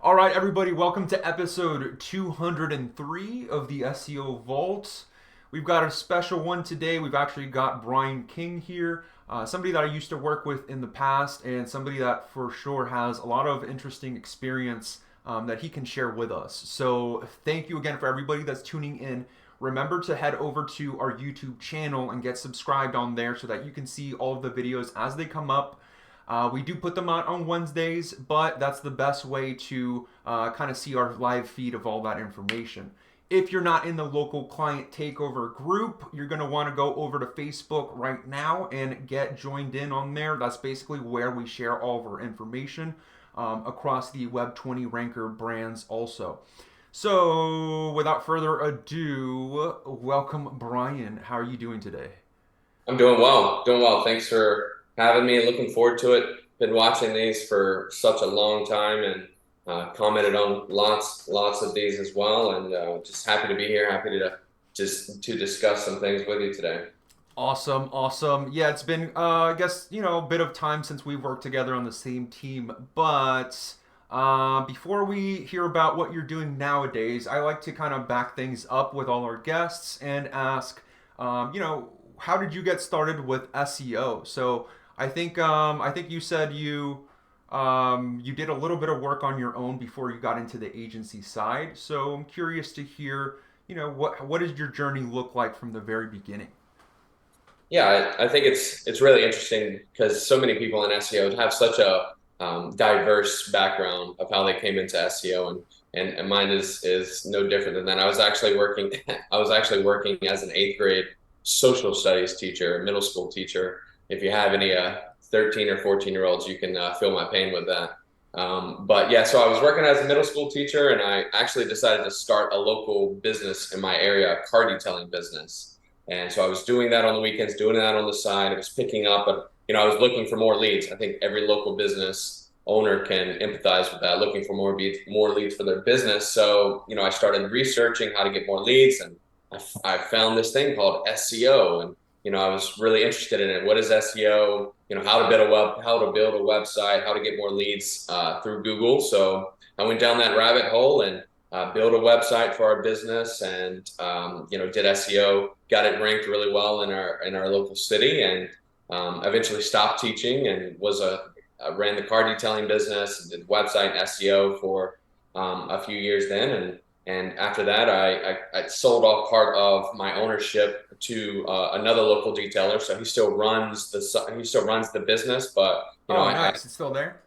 All right, everybody, welcome to episode 203 of the SEO Vault. We've got a special one today. We've actually got Bryan King here, somebody that I used to work with in the past, and somebody that for sure has a lot of interesting experience that he can share with us. So, thank you again for everybody that's tuning in. Remember to head over to our YouTube channel and get subscribed on there so that you can see all of the videos as they come up. We do put them out on Wednesdays, but that's the best way to kind of see our live feed of all that information. If you're not in the local client takeover group, you're going to want to go over to Facebook right now and get joined in on there. That's basically where we share all of our information across the Web 20 ranker brands also. So, without further ado, welcome, Bryan. How are you doing today? I'm doing well, doing well. Thanks for having me. Looking forward to it. Been watching these for such a long time and commented on lots of these as well. And just happy to be here. Happy to just to discuss some things with you today. Awesome, awesome. Yeah, it's been, I guess, a bit of time since we've worked together on the same team. But before we hear about what you're doing nowadays, I like to kind of back things up with all our guests and ask, how did you get started with SEO? So I think you said you did a little bit of work on your own before you got into the agency side. So I'm curious to hear, what does your journey look like from the very beginning? Yeah, I think it's really interesting because so many people in SEO have such a diverse background of how they came into SEO, and mine is no different than that. I was actually working I was actually working as an eighth grade social studies teacher, middle school teacher. If you have any 13 or 14-year-olds, you can feel my pain with that. But yeah, so I was working as a middle school teacher, and I actually decided to start a local business in my area, a car detailing business. And so I was doing that on the weekends, doing that on the side. It was picking up, but I was looking for more leads. I think every local business owner can empathize with that, looking for more leads for their business. So, I started researching how to get more leads, and I found this thing called SEO, and I was really interested in it. What is SEO? How to build a website, how to get more leads through Google. So I went down that rabbit hole and built a website for our business, and did SEO, got it ranked really well in our local city, and eventually stopped teaching and ran the car detailing business and did website and SEO for a few years then, and after that I sold off part of my ownership to another local detailer. So he still runs the business, but Oh, nice. It's still there?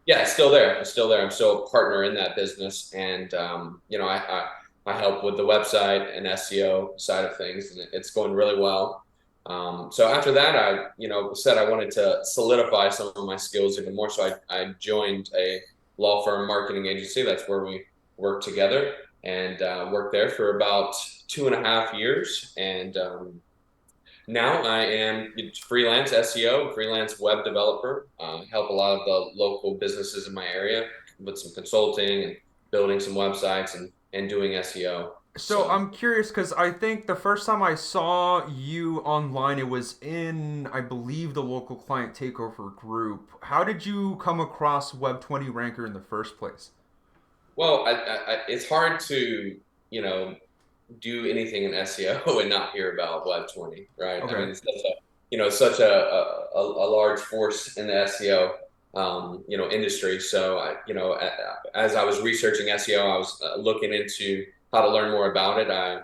yeah, it's still there. It's still there. I'm still a partner in that business, and I help with the website and SEO side of things, and it's going really well. So after that, I said I wanted to solidify some of my skills even more. So I joined a law firm marketing agency. That's where we work together, and worked there for about 2.5 years, and now I am freelance SEO, freelance web developer. Help a lot of the local businesses in my area with some consulting and building some websites and doing SEO. So So, I'm curious because I think the first time I saw you online, it was in, I believe, the local client takeover group. How did you come across Web 20 Ranker in the first place? well, it's hard to do anything in SEO and not hear about Web 20, right? I Okay. mean, it's such a large force in the SEO industry. So as I was researching SEO, I was looking into how to learn more about it. I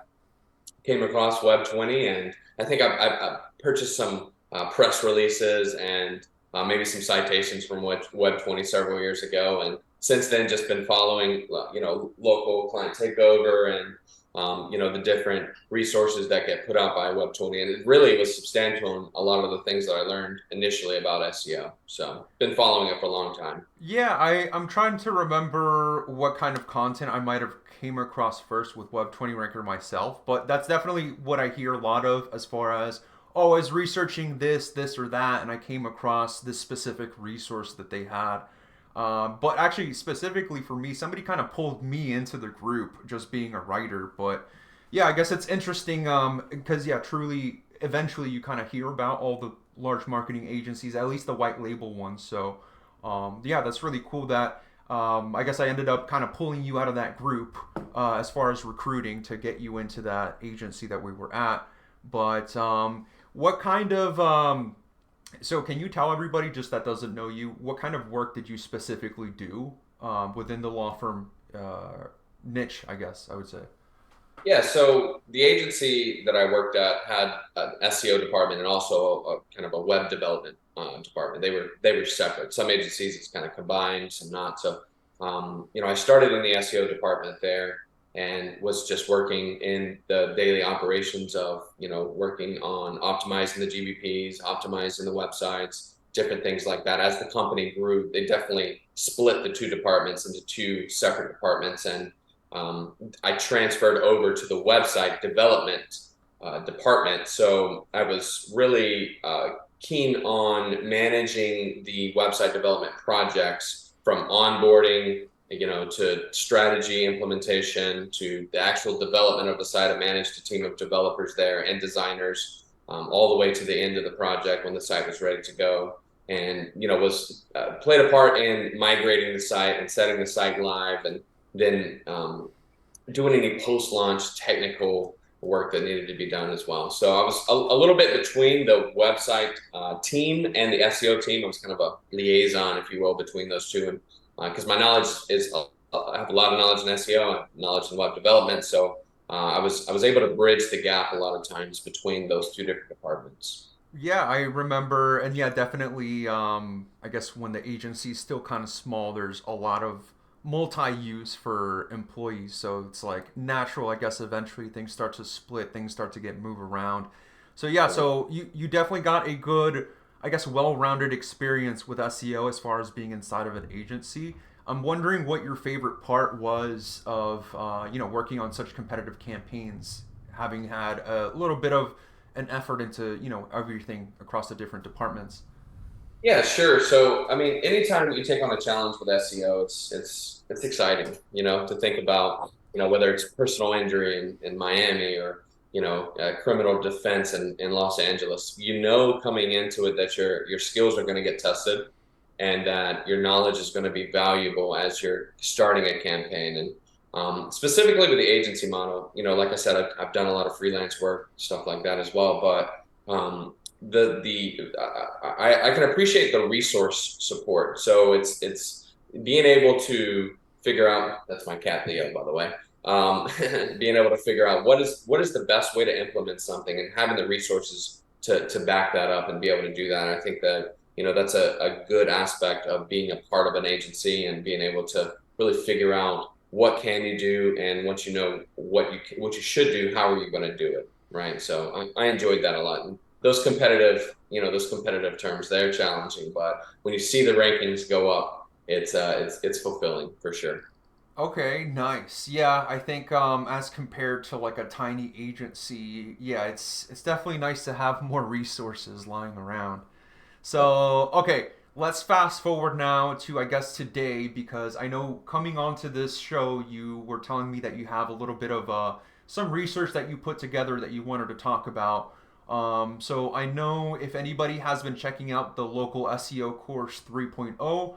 came across Web 20, and I think I purchased some press releases and maybe some citations from Web 20 several years ago, and since then just been following local client takeover and the different resources that get put out by Web 20, and it really was substantial in a lot of the things that I learned initially about SEO. So been following it for a long time. Yeah, I'm trying to remember what kind of content I might have came across first with Web 20 Ranker myself, but that's definitely what I hear a lot of as far as, oh, I was researching this or that, and I came across this specific resource that they had. But actually, specifically for me, somebody kind of pulled me into the group just being a writer. But yeah, I guess it's interesting because, yeah, truly, eventually you kind of hear about all the large marketing agencies, at least the white label ones. So, yeah, that's really cool that. I guess I ended up kind of pulling you out of that group as far as recruiting to get you into that agency that we were at. But what kind of so can you tell everybody just that doesn't know you what kind of work did you specifically do within the law firm niche? I guess I would say. Yeah, so the agency that I worked at had an SEO department and also a kind of a web development department. They were separate. Some agencies it's kind of combined, some not. So, I started in the SEO department there and was just working in the daily operations of working on optimizing the GBPs, optimizing the websites, different things like that. As the company grew, they definitely split the two departments into two separate departments and I transferred over to the website development department. So I was really keen on managing the website development projects from onboarding, to strategy implementation to the actual development of the site. I managed a team of developers there and designers all the way to the end of the project when the site was ready to go. And was played a part in migrating the site and setting the site live and then doing any post-launch technical work that needed to be done as well. So I was a little bit between the website team and the SEO team. I was kind of a liaison, if you will, between those two. And because my knowledge is, I have a lot of knowledge in SEO, I have knowledge in web development. So I was able to bridge the gap a lot of times between those two different departments. Yeah, I remember, and yeah, definitely. I guess when the agency's still kind of small, there's a lot of multi-use for employees, so it's like natural. I guess eventually things start to split, things start to get moved around. So yeah, so you definitely got a good, I guess, well-rounded experience with SEO as far as being inside of an agency. I'm wondering what your favorite part was of working on such competitive campaigns, having had a little bit of an effort into everything across the different departments. Yeah, sure. So, I mean, anytime you take on a challenge with SEO, it's exciting, to think about, whether it's personal injury in Miami or, criminal defense in Los Angeles. Coming into it that your skills are going to get tested and that your knowledge is going to be valuable as you're starting a campaign. And specifically with the agency model, like I said, I've done a lot of freelance work, stuff like that as well. But I can appreciate the resource support. So it's being able to figure out, that's my cat Leo, by the way. Um, Being able to figure out what is the best way to implement something and having the resources to back that up and be able to do that. And I think that that's a good aspect of being a part of an agency and being able to really figure out what can you do and once you know what you should do, how are you going to do it, right? So I enjoyed that a lot. And those competitive terms, they're challenging, but when you see the rankings go up, it's fulfilling for sure. Okay, nice. Yeah, I think as compared to like a tiny agency, yeah, it's definitely nice to have more resources lying around. So, okay, let's fast forward now to I guess today because I know coming onto this show you were telling me that you have a little bit of some research that you put together that you wanted to talk about. So I know if anybody has been checking out the local SEO course 3.0,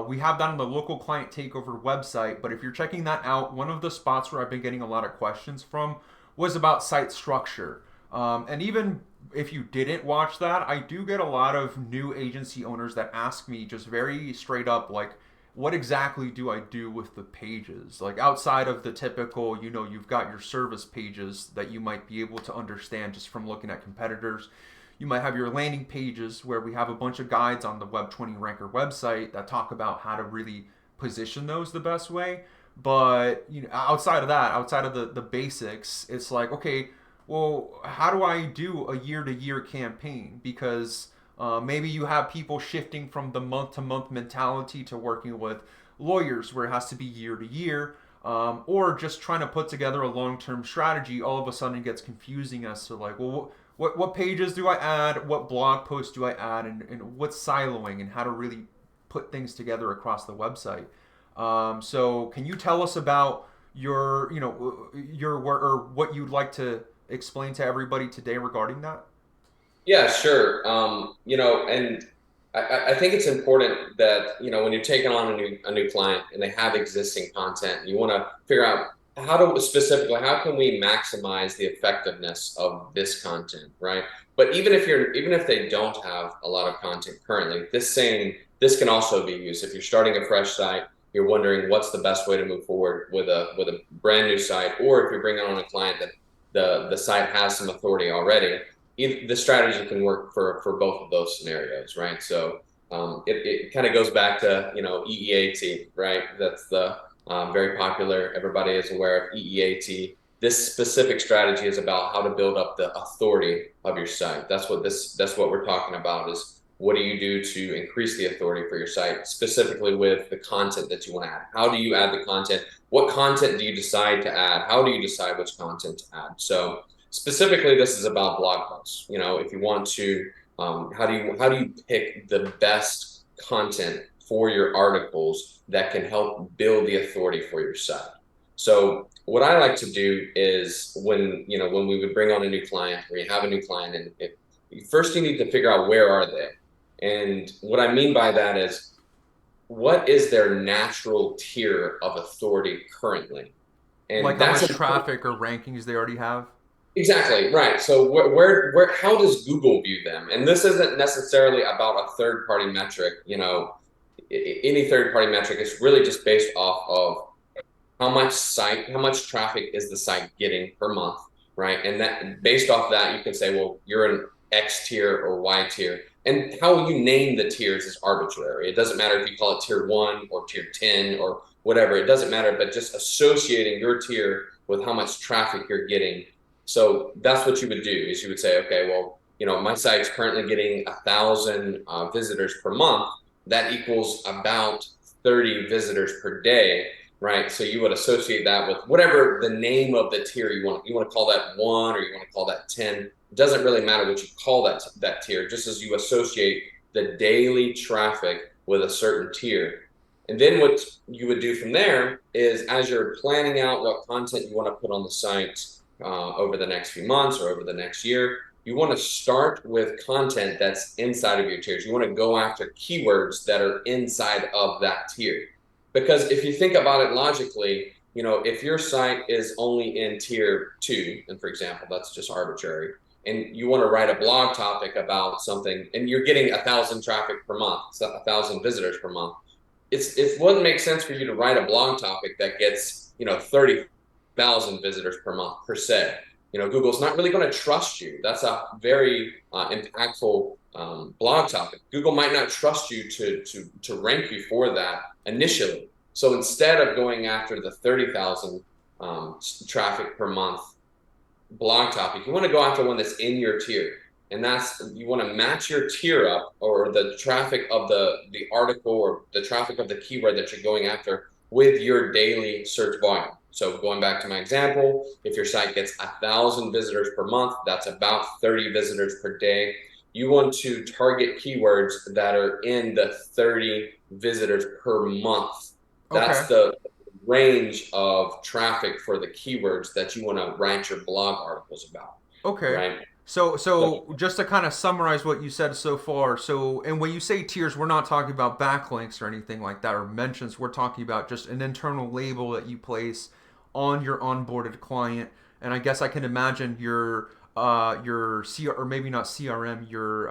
we have that on the local client takeover website. But if you're checking that out, one of the spots where I've been getting a lot of questions from was about site structure. And even if you didn't watch that, I do get a lot of new agency owners that ask me just very straight up, like, what exactly do I do with the pages? Like, outside of the typical, you've got your service pages that you might be able to understand just from looking at competitors. You might have your landing pages where we have a bunch of guides on the Web 20 Ranker website that talk about how to really position those the best way. But outside of that, outside of the basics, it's like, okay, well, how do I do a year to year campaign? Because maybe you have people shifting from the month to month mentality to working with lawyers where it has to be year to year, or just trying to put together a long term strategy. All of a sudden, it gets confusing as to like, well, what pages do I add? What blog posts do I add? And what's siloing and how to really put things together across the website. So, can you tell us about your or what you'd like to explain to everybody today regarding that? Yeah, sure. And I think it's important that, when you're taking on a new client and they have existing content, you want to figure out how can we maximize the effectiveness of this content, right? But even if they don't have a lot of content currently, this can also be used. If you're starting a fresh site, you're wondering what's the best way to move forward with a brand new site, or if you're bringing on a client that the site has some authority already, the strategy can work for both of those scenarios, right? So it kind of goes back to EEAT, right? That's the very popular. Everybody is aware of EEAT. This specific strategy is about how to build up the authority of your site. That's what we're talking about, is what do you do to increase the authority for your site, specifically with the content that you want to add. How do you add the content? What content do you decide to add? How do you decide which content to add? So specifically, this is about blog posts. If you want to, how do you pick the best content for your articles that can help build the authority for your site? So what I like to do is when we would bring on a new client, or you have a new client, and first you need to figure out where are they. And what I mean by that is, what is their natural tier of authority currently? Like And how that's much important. traffic or rankings they already have? Exactly, right. So how does Google view them? And this isn't necessarily about a third-party metric, any third-party metric is really just based off of how much traffic is the site getting per month, right? And that, based off that, you can say, well, you're an X tier or Y tier. And how you name the tiers is arbitrary. It doesn't matter if you call it tier 1 or tier 10 or whatever. It doesn't matter, but just associating your tier with how much traffic you're getting. So that's what you would do, is you would say, okay, well, my site's currently getting 1,000 visitors per month. That equals about 30 visitors per day, right? So you would associate that with whatever the name of the tier you want. You want to call that 1, or you want to call that 10. It doesn't really matter what you call that tier, just as you associate the daily traffic with a certain tier. And then what you would do from there is, as you're planning out what content you want to put on the site over the next few months or over the next year, you want to start with content that's inside of your tiers. You want to go after keywords that are inside of that tier. Because if you think about it logically, if your site is only in tier 2, and for example, that's just arbitrary, and you want to write a blog topic about something, and you're getting 1,000 traffic per month, so 1,000 visitors per month, it wouldn't make sense for you to write a blog topic that gets 30,000 visitors per month per se. Google's not really going to trust you. That's a very impactful blog topic. Google might not trust you to rank you for that initially. So instead of going after the 30,000 traffic per month blog topic, you want to go after one that's in your tier. And you want to match your tier up, or the traffic of the article, or the traffic of the keyword that you're going after, with your daily search volume. So going back to my example, if your site gets 1,000 visitors per month, that's about 30 visitors per day. You want to target keywords that are in the 30 visitors per month. Okay. That's the range of traffic for the keywords that you want to write your blog articles about, Okay. right? So, So just to kind of summarize what you said so far, and when you say tiers, we're not talking about backlinks or anything like that, or mentions. We're talking about just an internal label that you place on your onboarded client. And I guess I can imagine your CR, or maybe not CRM, your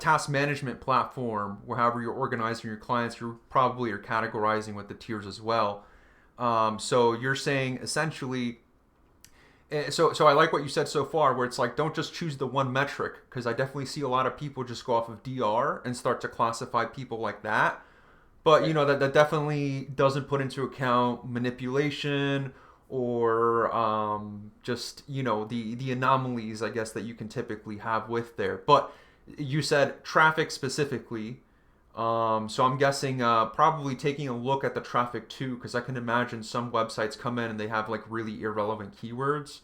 task management platform, or however you're organizing your clients, you probably are categorizing with the tiers as well. So you're saying essentially, so I like what you said so far, where it's like, don't just choose the one metric, because I definitely see a lot of people just go off of DR and start to classify people like that. But right. that definitely doesn't put into account manipulation, or just the anomalies, I guess, that you can typically have with there. But you said traffic specifically. So I'm guessing probably taking a look at the traffic too, because I can imagine some websites come in and they have like really irrelevant keywords.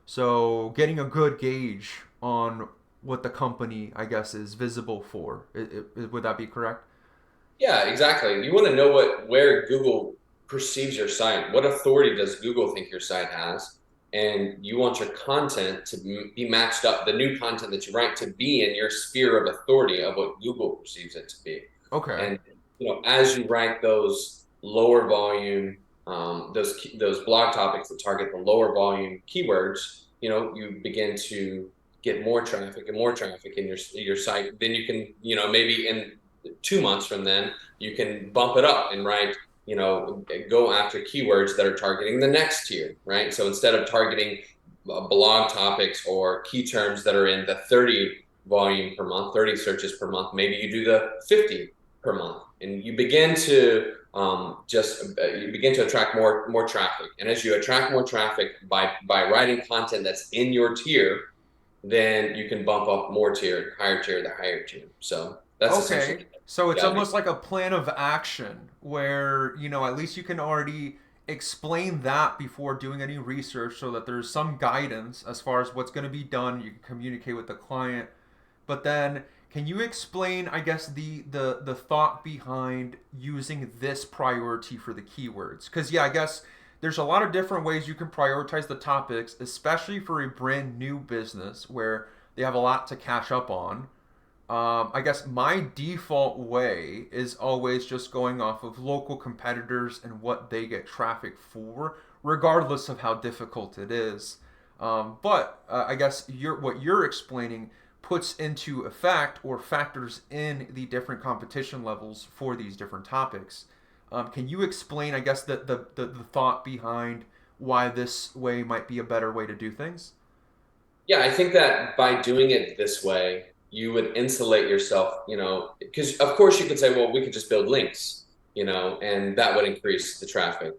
So getting a good gauge on what the company, I guess, is visible for. Would that be correct? Yeah, exactly. You want to know where Google perceives your site. What authority does Google think your site has? and you want your content to be matched up, the new content that you write to be in your sphere of authority of what Google perceives it to be. Okay. And as you rank those lower volume, those blog topics that target the lower volume keywords, you begin to get more traffic and more traffic in your site. Then you can, maybe in 2 months from then, you can bump it up and write, go after keywords that are targeting the next tier, right? So instead of targeting blog topics or key terms that are in the 30 volume per month, 30 searches per month, maybe you do the 50 per month, and you begin to attract more traffic. And as you attract more traffic by writing content that's in your tier, then you can bump up more tier, the higher tier. So that's Okay. essentially So you it's got to do. almost like a plan of action where, at least you can already explain that before doing any research so that there's some guidance as far as what's going to be done. You can communicate with the client. But then can you explain, I guess, the thought behind using this priority for the keywords? Because, yeah, I guess there's a lot of different ways you can prioritize the topics, especially for a brand new business where they have a lot to catch up on. I guess my default way is always just going off of local competitors and what they get traffic for, regardless of how difficult it is. But I guess what you're explaining puts into effect or factors in the different competition levels for these different topics. Can you explain, I guess, the thought behind why this way might be a better way to do things? Yeah, I think that by doing it this way, you would insulate yourself, because of course you could say, well, we could just build links, and that would increase the traffic,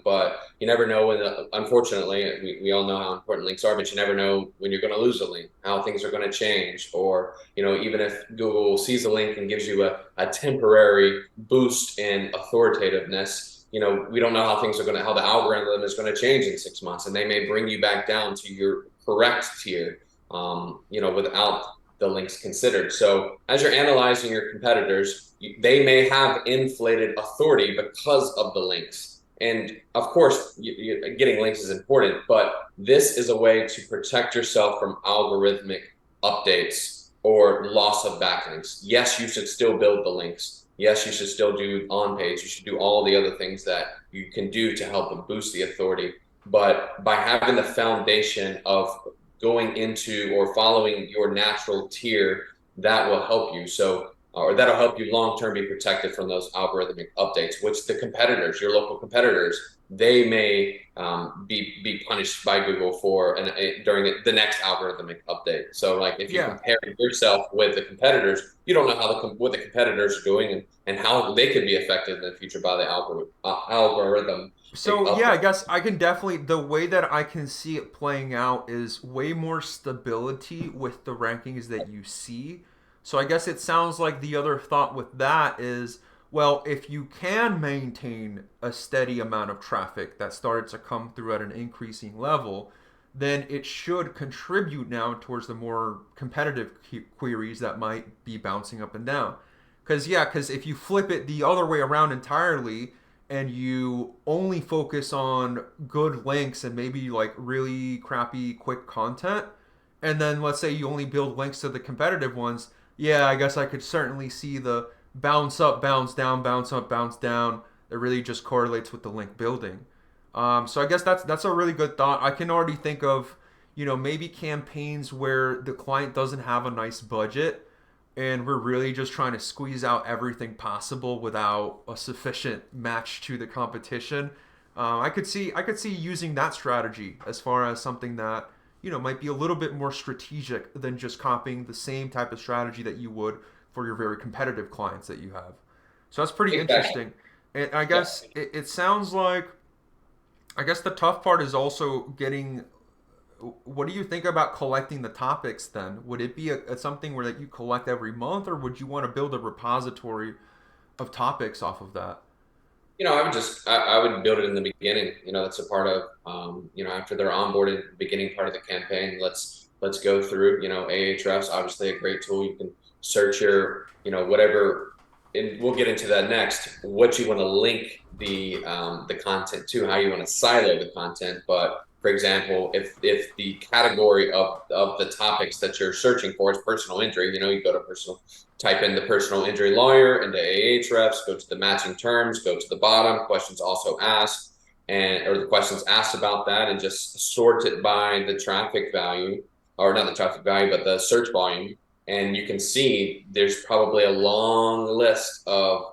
but you never know unfortunately, we all know how important links are, but you never know when you're going to lose a link, how things are going to change, or, even if Google sees a link and gives you a temporary boost in authoritativeness, we don't know how the algorithm is going to change in 6 months, and they may bring you back down to your correct tier, without the links considered. So as you're analyzing your competitors, they may have inflated authority because of the links. And of course, getting links is important, but this is a way to protect yourself from algorithmic updates or loss of backlinks. Yes, you should still build the links. Yes, you should still do on page. You should do all the other things that you can do to help boost the authority. But by having the foundation of going into or following your natural tier, that will help you. So, or that'll help you long term be protected from those algorithmic updates, which the competitors, your local competitors, they may be punished by Google for during the next algorithmic update. So, like if you Yeah. compare yourself with the competitors, you don't know what the competitors are doing and how they could be affected in the future by the algorithm So yeah, I update. guess I can definitely the way that I can see it playing out is way more stability with the rankings that you see. So I guess it sounds like the other thought with that is, well, if you can maintain a steady amount of traffic that started to come through at an increasing level, then it should contribute now towards the more competitive queries that might be bouncing up and down. Because if you flip it the other way around entirely, and you only focus on good links and maybe like really crappy quick content, and then let's say you only build links to the competitive ones, yeah, I guess I could certainly see the bounce up, bounce down, bounce up, bounce down. It really just correlates with the link building. So I guess that's a really good thought. I can already think of, maybe campaigns where the client doesn't have a nice budget and we're really just trying to squeeze out everything possible without a sufficient match to the competition. I could see using that strategy as far as something that might be a little bit more strategic than just copying the same type of strategy that you would for your very competitive clients that you have. So that's pretty Exactly. interesting. And I Yeah. guess it sounds like I guess the tough part is also getting. What do you think about collecting the topics then? Would it be something where that you collect every month, or would you want to build a repository of topics off of that? I would build it in the beginning. That's a part of, after they're onboarded, beginning part of the campaign. Let's go through, Ahrefs, obviously a great tool. You can search your, whatever, and we'll get into that next, what you want to link the content too, how you want to silo the content. But for example, if the category of the topics that you're searching for is personal injury, you go to personal, type in the personal injury lawyer into AHREFs, go to the matching terms, go to the bottom, questions also asked, and or the questions asked about that, and just sort it by the traffic value, or not the traffic value, but the search volume. And you can see there's probably a long list of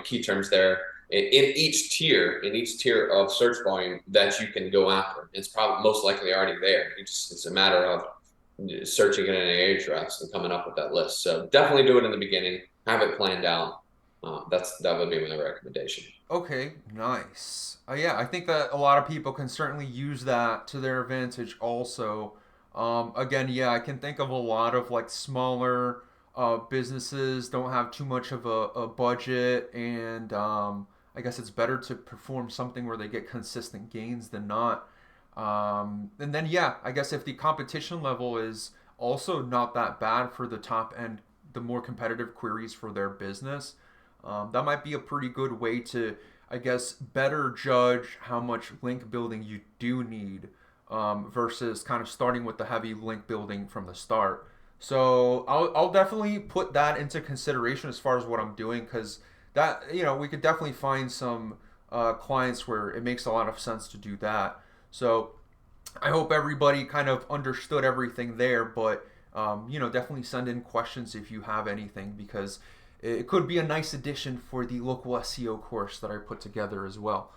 key terms there in each tier of search volume that you can go after. It's probably most likely already there. It's a matter of searching it in an Ahrefs and coming up with that list. So definitely do it in the beginning. Have it planned out. That would be my recommendation. Okay, nice. Yeah, I think that a lot of people can certainly use that to their advantage also. Again, yeah, I can think of a lot of like smaller businesses don't have too much of a budget, and I guess it's better to perform something where they get consistent gains than not. And then, yeah, I guess if the competition level is also not that bad for the top end, the more competitive queries for their business, that might be a pretty good way to, I guess, better judge how much link building you do need versus kind of starting with the heavy link building from the start. So I'll definitely put that into consideration as far as what I'm doing, because that, we could definitely find some clients where it makes a lot of sense to do that. So I hope everybody kind of understood everything there, but definitely send in questions if you have anything, because it could be a nice addition for the local SEO course that I put together as well.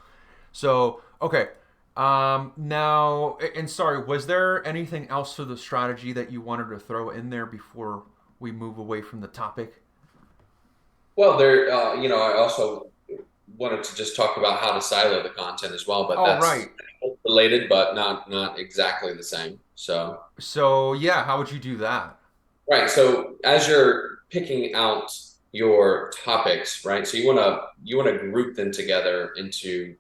So, okay. Now, and sorry, was there anything else for the strategy that you wanted to throw in there before we move away from the topic? Well, I also wanted to just talk about how to silo the content as well, but All that's right. related, but not exactly the same. So, So, yeah, how would you do that? right. So as you're picking out your topics, right? So you want to group them together into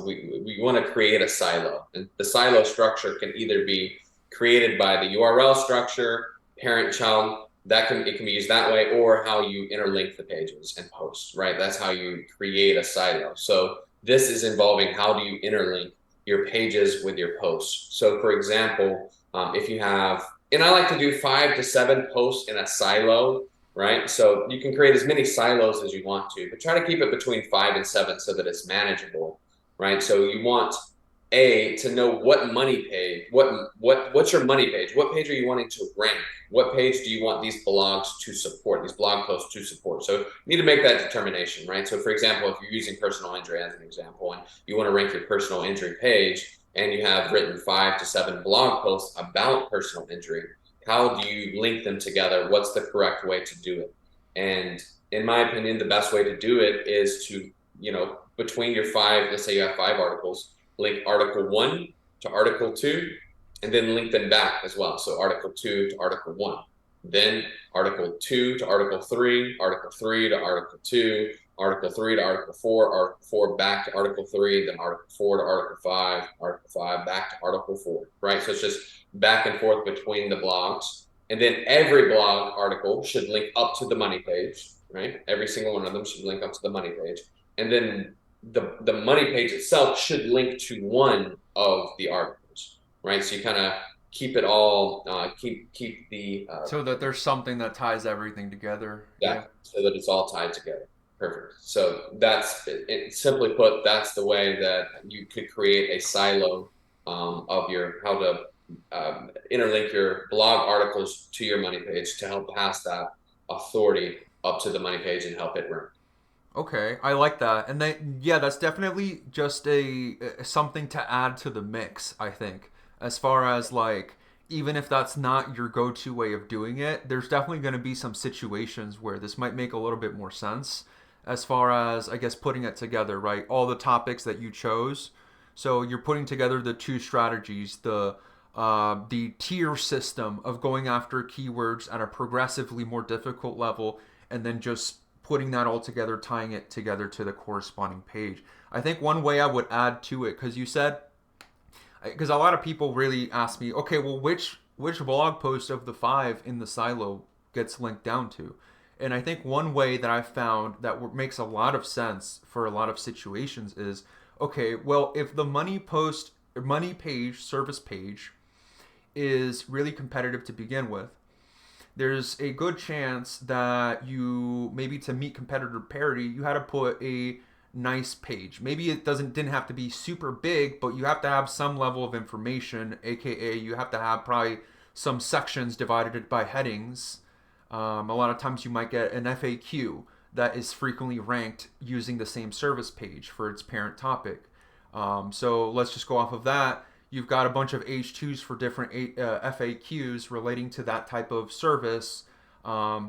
we want to create a silo, and the silo structure can either be created by the URL structure, parent child. It can be used that way, or how you interlink the pages and posts, right? That's how you create a silo. So this is involving how do you interlink your pages with your posts. So for example, if you have, and I like to do 5 to 7 posts in a silo, right? So you can create as many silos as you want to, but try to keep it between 5 and 7 so that it's manageable, right? So you want to know what money page, what's your money page? What page are you wanting to rank? What page do you want these blogs to support, these blog posts to support? So you need to make that determination, right? So for example, if you're using personal injury as an example, and you want to rank your personal injury page, and you have written 5 to 7 blog posts about personal injury, how do you link them together? What's the correct way to do it? And in my opinion, the best way to do it is to, between your 5, let's say you have 5 articles, link article 1 to article 2, and then link them back as well. So article 2 to article 1, then article 2 to article 3, article 3 to article 2, article 3 to article 4, article 4 back to article 3, then article 4 to article 5, article 5 back to article 4, right? So it's just back and forth between the blogs. And then every blog article should link up to the money page, right? Every single one of them should link up to the money page. And then the money page itself should link to one of the articles, right? So you kind of keep it all, keep the, So that there's something that ties everything together. Yeah. so that it's all tied together. Perfect. So that's it, simply put, that's the way that you could create a silo of your how to interlink your blog articles to your money page to help pass that authority up to the money page and help it rank. Okay, I like that. And then yeah, that's definitely just a something to add to the mix, I think. As far as like even if that's not your go-to way of doing it, there's definitely going to be some situations where this might make a little bit more sense as far as I guess putting it together, right? All the topics that you chose. So you're putting together the two strategies, the tier system of going after keywords at a progressively more difficult level, and then just putting that all together, tying it together to the corresponding page. I think one way I would add to it, because you said, because a lot of people really ask me, okay, well, which blog post of the 5 in the silo gets linked down to? And I think one way that I've found that makes a lot of sense for a lot of situations is, okay, well, if the money page, service page is really competitive to begin with, there's a good chance that you maybe to meet competitor parity, you had to put a nice page. Maybe it didn't have to be super big, but you have to have some level of information, aka you have to have probably some sections divided by headings. A lot of times you might get an FAQ that is frequently ranked using the same service page for its parent topic. So let's just go off of that. You've got a bunch of H2s for different FAQs relating to that type of service. I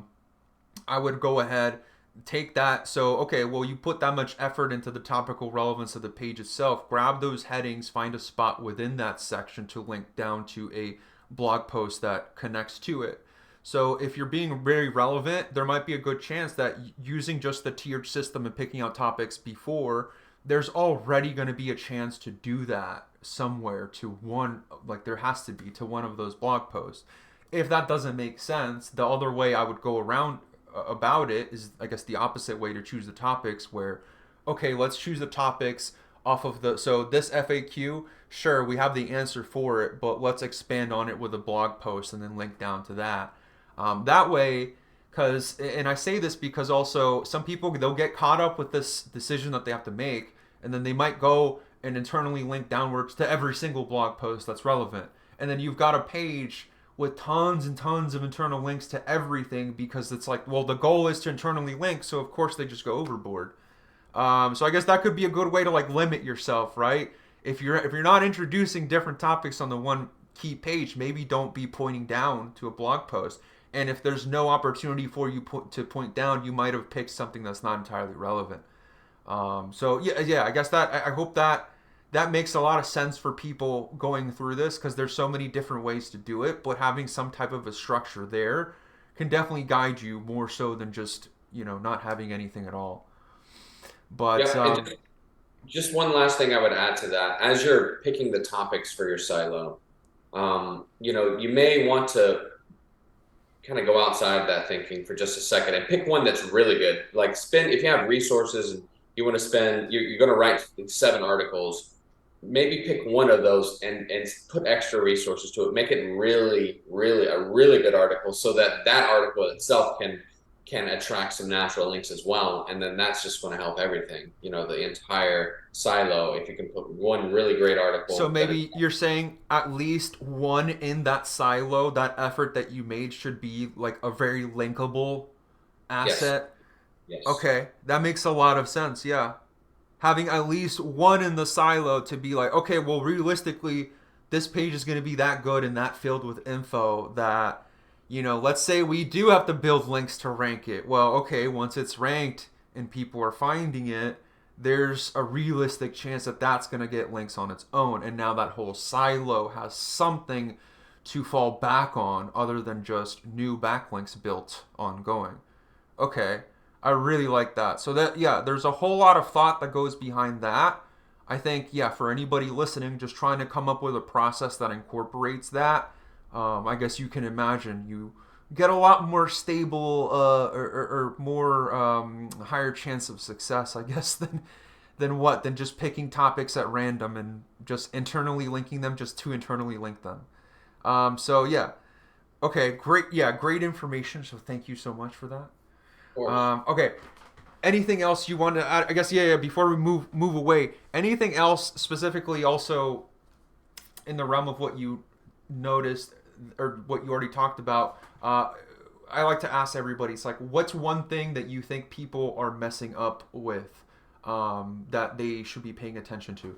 would go ahead, take that. So, okay, well, you put that much effort into the topical relevance of the page itself. Grab those headings, find a spot within that section to link down to a blog post that connects to it. So if you're being very relevant, there might be a good chance that using just the tiered system and picking out topics before, there's already going to be a chance to do that somewhere to one, like there has to be to one of those blog posts. If that doesn't make sense, the other way I would go around about it is, I guess, the opposite way to choose the topics where, okay, let's choose the topics off of so this FAQ, sure, we have the answer for it, but let's expand on it with a blog post and then link down to that. That way, because, and I say this because also some people, they'll get caught up with this decision that they have to make, and then they might go and internally link downwards to every single blog post that's relevant. And then you've got a page with tons and tons of internal links to everything because it's like, well, the goal is to internally link, so of course they just go overboard. So I guess that could be a good way to like limit yourself, right? If you're not introducing different topics on the one key page, maybe don't be pointing down to a blog post. And if there's no opportunity for you to point down, you might have picked something that's not entirely relevant. So yeah, I guess that I hope that makes a lot of sense for people going through this because there's so many different ways to do it. But having some type of a structure there can definitely guide you more so than just not having anything at all. But Yeah, and just one last thing I would add to that. As you're picking the topics for your silo, you may want to kind of go outside that thinking for just a second and pick one that's really good. Like if you have resources and you want to you're going to write 7 articles, maybe pick one of those and put extra resources to it. Make it really, really a really good article so that that article itself can attract some natural links as well. And then that's just going to help everything, the entire silo. If you can put one really great so article maybe you're saying at least one in that silo, that effort that you made should be like a very linkable yes, asset. yes. Okay, that makes a lot of sense. Yeah. Having at least one in the silo to be like, okay, well, realistically, this page is going to be that good and that filled with info that, let's say we do have to build links to rank it. Well, okay, once it's ranked and people are finding it, there's a realistic chance that that's going to get links on its own. And now that whole silo has something to fall back on other than just new backlinks built ongoing. Okay, I really like that. So that, yeah, there's a whole lot of thought that goes behind that. I think, yeah, for anybody listening, just trying to come up with a process that incorporates that, I guess you can imagine you get a lot more stable or more higher chance of success, I guess, than just picking topics at random and just internally linking them just to internally link them. So yeah, okay, great, yeah, great information. So thank you so much for that. Of course. Okay. Anything else you want to add? I guess yeah. Before we move away, anything else specifically also in the realm of what you noticed or what you already talked about? I like to ask everybody. It's like, what's one thing that you think people are messing up with that they should be paying attention to?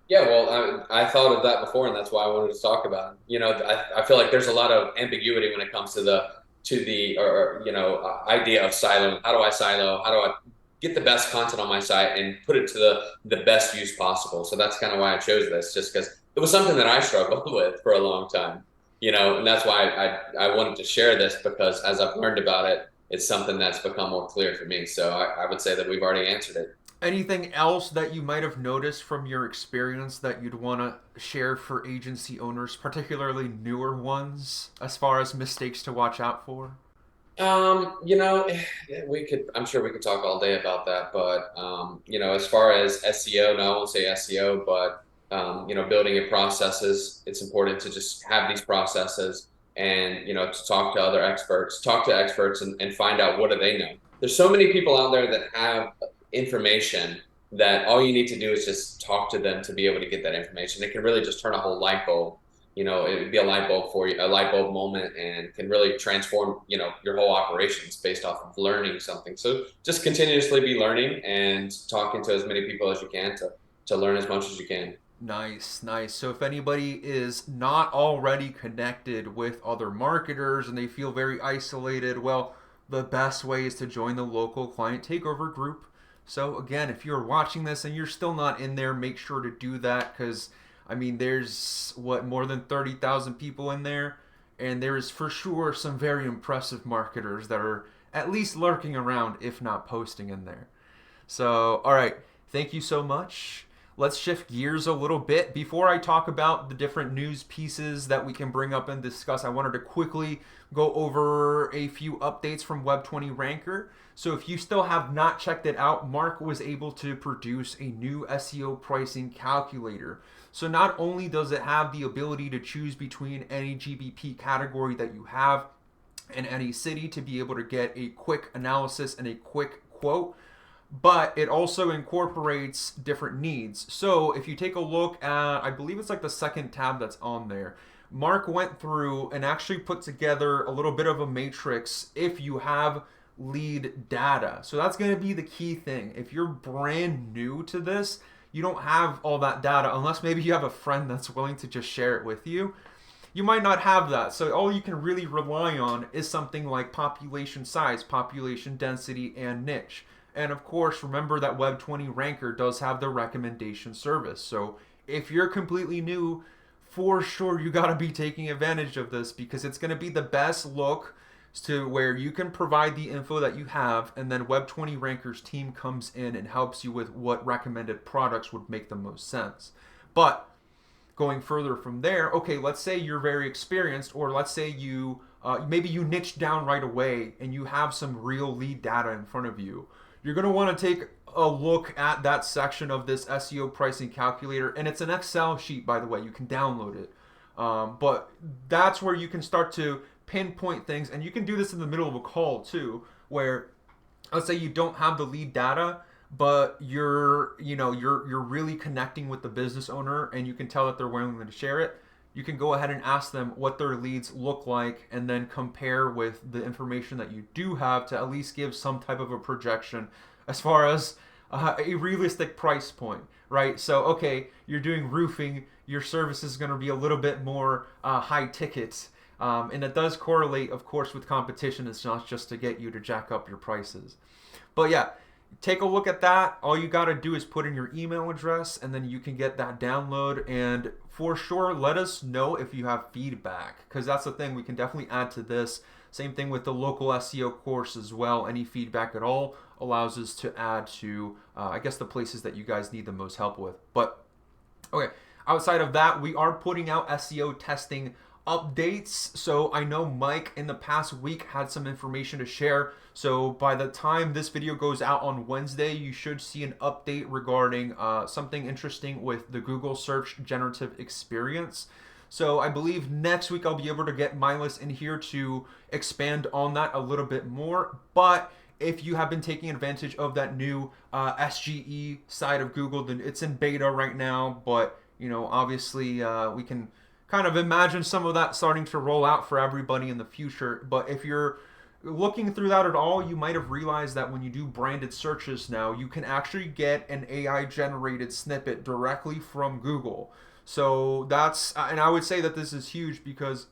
Yeah, well, I thought of that before, and that's why I wanted to talk about it. I feel like there's a lot of ambiguity when it comes to the idea of silo. How do I silo? How do I get the best content on my site and put it to the best use possible? So that's kind of why I chose this, just because it was something that I struggled with for a long time. And that's why I wanted to share this because as I've learned about it, it's something that's become more clear for me. So I would say that we've already answered it. Anything else that you might have noticed from your experience that you'd want to share for agency owners, particularly newer ones, as far as mistakes to watch out for? You know, I'm sure we could talk all day about that, but, as far as SEO, no, I won't say SEO, but, building your processes, it's important to just have these processes and, to talk to other experts, talk to experts and find out what do they know. There's so many people out there that have information that all you need to do is just talk to them to be able to get that information. It can really just turn a whole light bulb. It would be a light bulb for you, a light bulb moment, and can really transform, your whole operations based off of learning something. So just continuously be learning and talking to as many people as you can to learn as much as you can. Nice, nice. So if anybody is not already connected with other marketers and they feel very isolated, well, the best way is to join the local client takeover group. So again, if you're watching this and you're still not in there, make sure to do that because I mean, there's what more than 30,000 people in there, and there's for sure some very impressive marketers that are at least lurking around, if not posting in there. So, all right, thank you so much. Let's shift gears a little bit. Before I talk about the different news pieces that we can bring up and discuss, I wanted to quickly go over a few updates from Web 20 Ranker. So, if you still have not checked it out, Mark was able to produce a new SEO pricing calculator. So, not only does it have the ability to choose between any GBP category that you have in any city to be able to get a quick analysis and a quick quote, but it also incorporates different needs. So if you take a look at, I believe it's like the second tab that's on there, Mark went through and actually put together a little bit of a matrix if you have lead data. So that's going to be the key thing. If you're brand new to this, you don't have all that data unless maybe you have a friend that's willing to just share it with you. You might not have that. So all you can really rely on is something like population size, population density, and niche. And of course, remember that Web 20 Ranker does have the recommendation service. So if you're completely new, for sure you got to be taking advantage of this because it's going to be the best look to where you can provide the info that you have, and then Web 20 Ranker's team comes in and helps you with what recommended products would make the most sense. But going further from there, okay, let's say you're very experienced, or let's say you maybe you niche down right away and you have some real lead data in front of you. You're going to want to take a look at that section of this SEO pricing calculator, and it's an Excel sheet, by the way. You can download it, but that's where you can start to pinpoint things, and you can do this in the middle of a call too, where let's say you don't have the lead data, but you're really connecting with the business owner and you can tell that they're willing to share it. You can go ahead and ask them what their leads look like and then compare with the information that you do have to at least give some type of a projection as far as a realistic price point, right? So okay, you're doing roofing, your service is going to be a little bit more high ticket, and it does correlate, of course, with competition. It's not just to get you to jack up your prices. But yeah, take a look at that. All you got to do is put in your email address and then you can get that download. And for sure, let us know if you have feedback because that's the thing. We can definitely add to this. Same thing with the local SEO course as well. Any feedback at all allows us to add to, I guess, the places that you guys need the most help with. But okay, outside of that, we are putting out SEO testing updates. So I know Mike in the past week had some information to share. So by the time this video goes out on Wednesday, you should see an update regarding something interesting with the Google search generative experience. So I believe next week I'll be able to get Milas in here to expand on that a little bit more. But if you have been taking advantage of that new SGE side of Google, then it's in beta right now. But obviously we can kind of imagine some of that starting to roll out for everybody in the future. But if you're looking through that at all, you might have realized that when you do branded searches now, you can actually get an AI generated snippet directly from Google. So that's, and I would say that this is huge because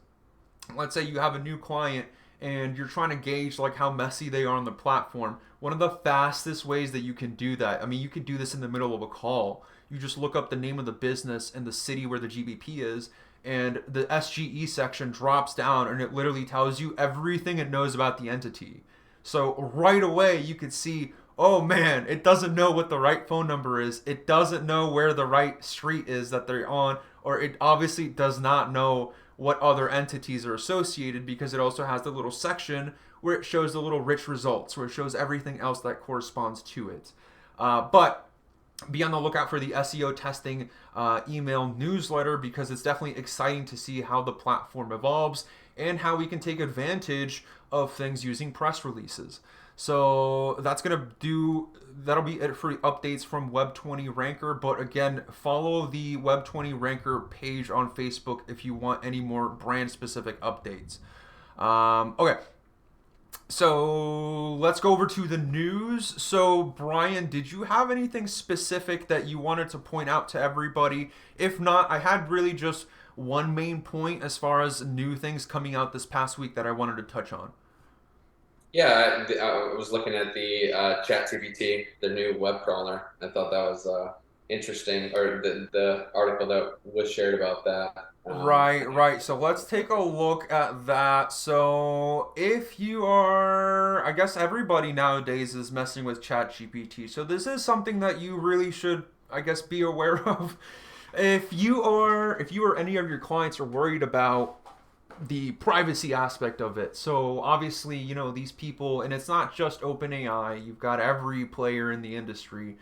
let's say you have a new client and you're trying to gauge like how messy they are on the platform. One of the fastest ways that you can do that, I mean, you could do this in the middle of a call. You just look up the name of the business and the city where the GBP is, and the SGE section drops down and it literally tells you everything it knows about the entity. So right away you could see, oh man, it doesn't know what the right phone number is. It doesn't know where the right street is that they're on, or it obviously does not know what other entities are associated because it also has the little section where it shows the little rich results, where it shows everything else that corresponds to it. But be on the lookout for the SEO testing email newsletter, because it's definitely exciting to see how the platform evolves and how we can take advantage of things using press releases. So that'll be it for updates from Web 20 Ranker. But again, follow the Web 20 Ranker page on Facebook if you want any more brand specific updates. Okay, so let's go over to the news. So, Bryan, did you have anything specific that you wanted to point out to everybody? If not, I had really just one main point as far as new things coming out this past week that I wanted to touch on. Yeah, I was looking at the ChatGPT, the new web crawler. I thought that was interesting, or the article that was shared about that. Right, right. So let's take a look at that. So if you are, I guess everybody nowadays is messing with ChatGPT. So this is something that you really should, I guess, be aware of. If you or any of your clients are worried about the privacy aspect of it. So obviously, these people, and it's not just OpenAI, you've got every player in the industry.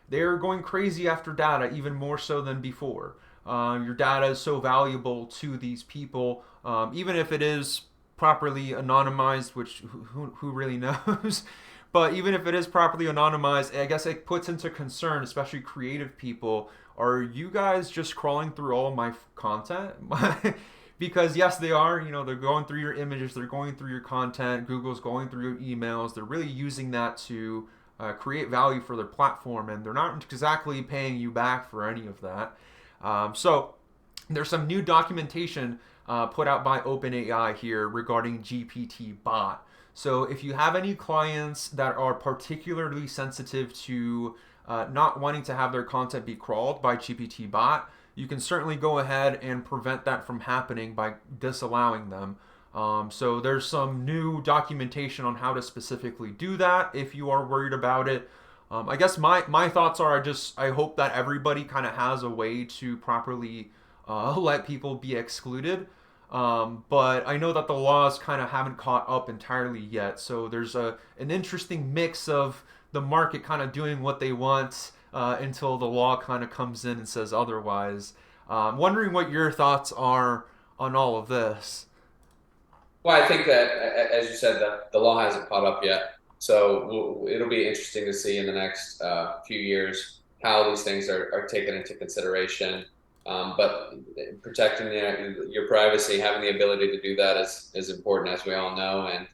They're going crazy after data, even more so than before. Your data is so valuable to these people, even if it is properly anonymized, which who really knows? But even if it is properly anonymized, I guess it puts into concern, especially creative people. Are you guys just crawling through all my content? Because yes, they are. They're going through your images, they're going through your content. Google's going through your emails. They're really using that to create value for their platform, and they're not exactly paying you back for any of that. So there's some new documentation put out by OpenAI here regarding GPTBot. So if you have any clients that are particularly sensitive to not wanting to have their content be crawled by GPTBot, you can certainly go ahead and prevent that from happening by disallowing them. So there's some new documentation on how to specifically do that if you are worried about it. I guess my thoughts are I hope that everybody kind of has a way to properly let people be excluded. But I know that the laws kind of haven't caught up entirely yet. So there's an interesting mix of the market kind of doing what they want until the law kind of comes in and says otherwise. Wondering what your thoughts are on all of this. Well, I think that, as you said, the law hasn't caught up yet. So it'll be interesting to see in the next few years how these things are taken into consideration. But protecting your privacy, having the ability to do that is important, as we all know. And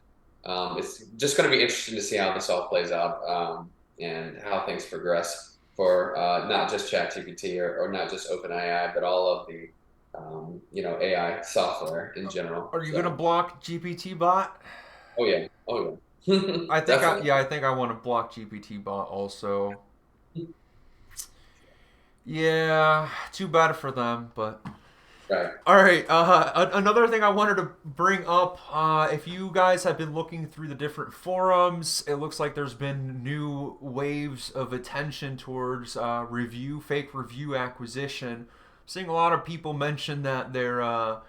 it's just going to be interesting to see how this all plays out, and how things progress for not just ChatGPT or not just OpenAI, but all of the AI software in general. Are you gonna So, block GPTBot? oh yeah, oh yeah, definitely. I think I want to block GPTBot also. Yeah, too bad for them, but Right. all right. Another thing I wanted to bring up, if you guys have been looking through the different forums, it looks like there's been new waves of attention towards fake review acquisition. Seeing a lot of people mention that their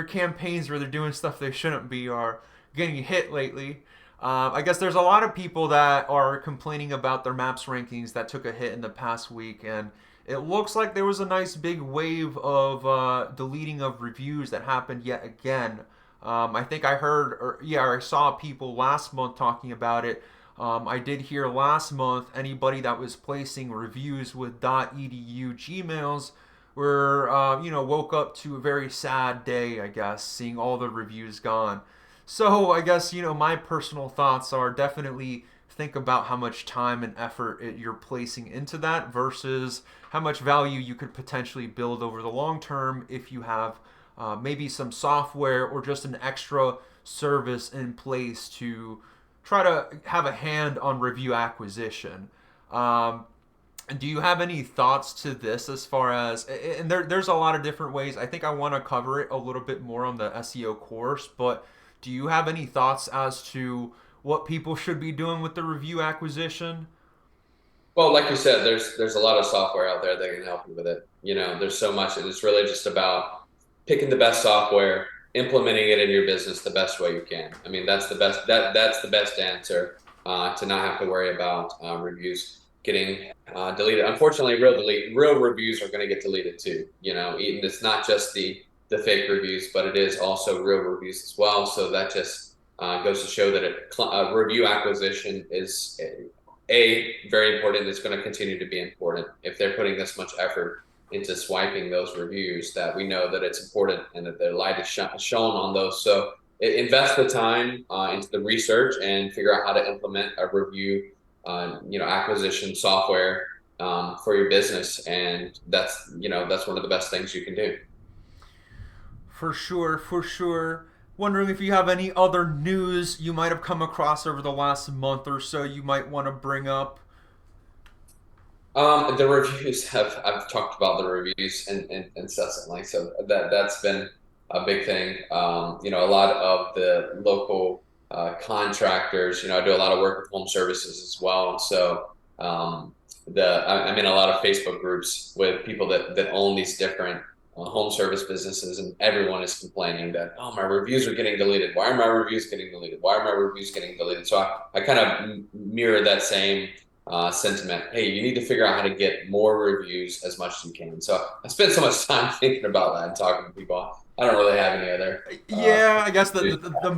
campaigns where they're doing stuff they shouldn't be are getting hit lately. I guess there's a lot of people that are complaining about their maps rankings that took a hit in the past week, and it looks like there was a nice big wave of deleting of reviews that happened yet again. I think I heard, I saw people last month talking about it. I did hear last month anybody that was placing reviews with .edu Gmails were, woke up to a very sad day, I guess, seeing all the reviews gone. So I guess, my personal thoughts are definitely think about how much time and effort you're placing into that versus how much value you could potentially build over the long term if you have maybe some software or just an extra service in place to try to have a hand on review acquisition. Do you have any thoughts to this as far as, and there's a lot of different ways. I think I want to cover it a little bit more on the SEO course, but do you have any thoughts as to what people should be doing with the review acquisition? Well, like you said, there's a lot of software out there that can help you with it. There's so much, and it's really just about picking the best software, implementing it in your business the best way you can. I mean, that's the best answer, to not have to worry about reviews getting deleted. Unfortunately, real reviews are going to get deleted too. It's not just the fake reviews, but it is also real reviews as well. So that just goes to show that review acquisition is very important. It's going to continue to be important if they're putting this much effort into swiping those reviews, that we know that it's important and that the light is shown on those. So invest the time into the research and figure out how to implement a review acquisition software for your business, and that's one of the best things you can do. For sure, for sure. Wondering if you have any other news you might have come across over the last month or so you might want to bring up. The reviews I've talked about the reviews and incessantly, so that's been a big thing. A lot of the local contractors. I do a lot of work with home services as well, and so I'm in a lot of Facebook groups with people that own these different home service businesses, and everyone is complaining that, oh, my reviews are getting deleted. Why are my reviews getting deleted? Why are my reviews getting deleted? So I kind of mirror that same sentiment. Hey, you need to figure out how to get more reviews as much as you can. So I spend so much time thinking about that and talking to people. I don't really have any other. Yeah, I guess the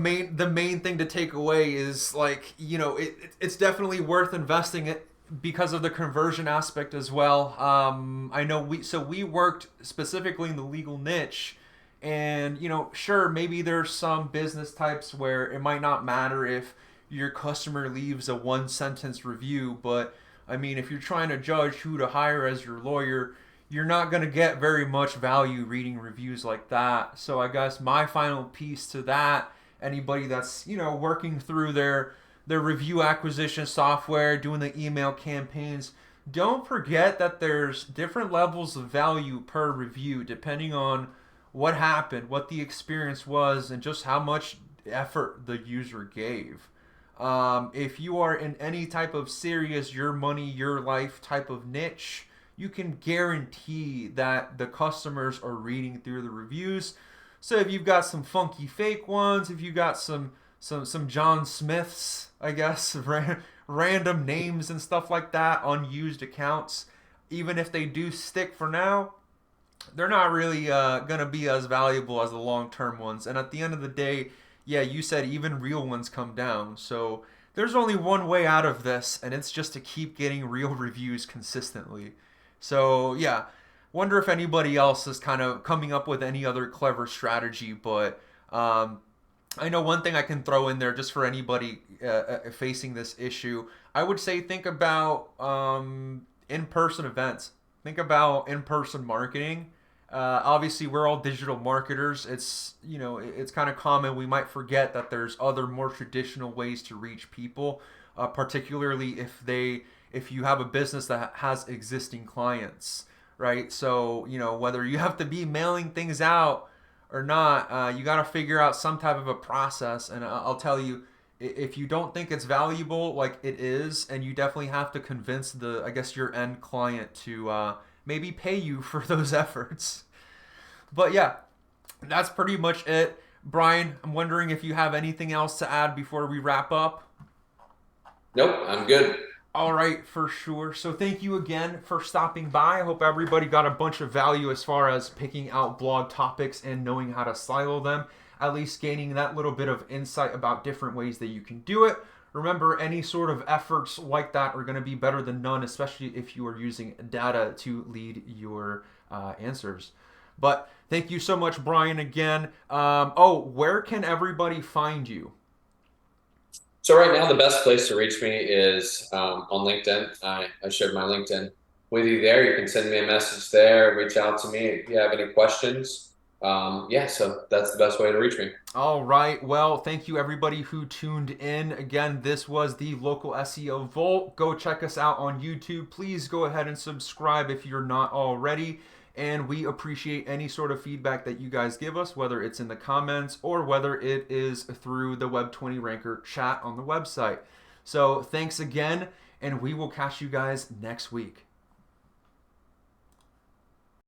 main thing to take away is like it's definitely worth investing it because of the conversion aspect as well. I know we worked specifically in the legal niche, and sure, maybe there's some business types where it might not matter if your customer leaves a one sentence review, but I mean, if you're trying to judge who to hire as your lawyer, you're not going to get very much value reading reviews like that. So I guess my final piece to that, anybody that's working through their review acquisition software, doing the email campaigns, don't forget that there's different levels of value per review depending on what happened, what the experience was, and just how much effort the user gave. If you are in any type of serious your money, your life type of niche, you can guarantee that the customers are reading through the reviews. So if you've got some funky fake ones, if you got some John Smiths, I guess, random names and stuff like that, unused accounts, even if they do stick for now, they're not really going to be as valuable as the long-term ones. And at the end of the day, yeah, you said even real ones come down. So there's only one way out of this, and it's just to keep getting real reviews consistently. So yeah, wonder if anybody else is kind of coming up with any other clever strategy. But I know one thing I can throw in there just for anybody facing this issue. I would say think about in-person events. Think about in-person marketing. Obviously, we're all digital marketers. It's kind of common. We might forget that there's other more traditional ways to reach people, particularly if you have a business that has existing clients, right? So whether you have to be mailing things out or not, you got to figure out some type of a process. And I'll tell you, if you don't think it's valuable, like it is, and you definitely have to convince your end client to maybe pay you for those efforts. But yeah, that's pretty much it. Bryan, I'm wondering if you have anything else to add before we wrap up. Nope, I'm good. All right, for sure. So thank you again for stopping by. I hope everybody got a bunch of value as far as picking out blog topics and knowing how to silo them, at least gaining that little bit of insight about different ways that you can do it. Remember, any sort of efforts like that are going to be better than none, especially if you are using data to lead your answers. But thank you so much, Bryan, again. Where can everybody find you? So right now, the best place to reach me is on LinkedIn. I shared my LinkedIn with you there. You can send me a message there, reach out to me if you have any questions. So that's the best way to reach me. All right. Well, thank you everybody who tuned in. Again, this was the Local SEO Vault. Go check us out on YouTube. Please go ahead and subscribe if you're not already. And we appreciate any sort of feedback that you guys give us, whether it's in the comments or whether it is through the Web20 Ranker chat on the website. So thanks again, and we will catch you guys next week.